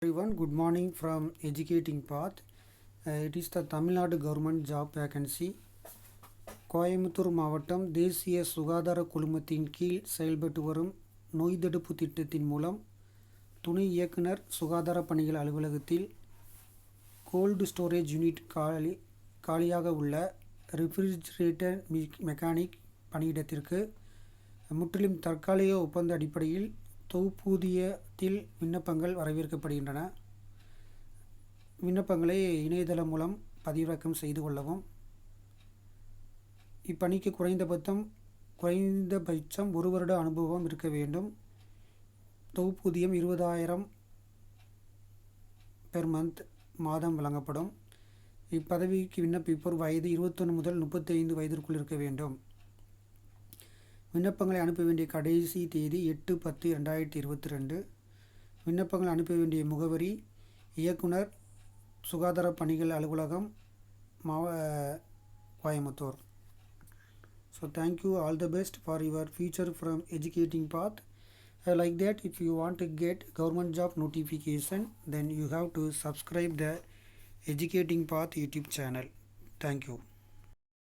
Everyone, good morning from Educating Path. It is the Tamilnadu government job vacancy. Coimbatore மாவட்டம் தேசிய சுகாதார குழுமத்தின் கீழ் செயல்பட்டு வரும் நோய் தடுப்பு திட்டத்தின் மூலம் துணை இயக்குனர் சுகாதார பணிகள் அலுவலகத்தில் கோல்டு ஸ்டோரேஜ் யூனிட் காலியாக உள்ள ரெஃப்ரிஜிரேட்டர் மெக்கானிக் பணியிடத்திற்கு முற்றிலும் தற்காலிக ஒப்பந்த அடிப்படையில் தொகுப்பூதியத்தில் விண்ணப்பங்கள் வரவேற்கப்படுகின்றன. விண்ணப்பங்களை இணையதளம் மூலம் பதிவிறக்கம் செய்து கொள்ளவும். இப்பணிக்கு குறைந்தபட்சம் 1 வருட அனுபவம் இருக்க வேண்டும். தொகுப்பூதியம் 20,000 பெர் மந்த் மாதம் வழங்கப்படும். இப்பதவிக்கு விண்ணப்பிப்போர் வயது 21 முதல் 35 வயதிற்குள் இருக்க வேண்டும். விண்ணப்பங்களை அனுப்ப வேண்டிய கடைசி தேதி 8/10/2022. விண்ணப்பங்கள் அனுப்ப வேண்டிய முகவரி இயக்குனர் சுகாதார பணிகள் அலுவலகம், Coimbatore. So thank you, all the best for your future from Educating Path. Like that, if you want to get government job notification, then you have to subscribe the Educating Path YouTube channel. Thank you.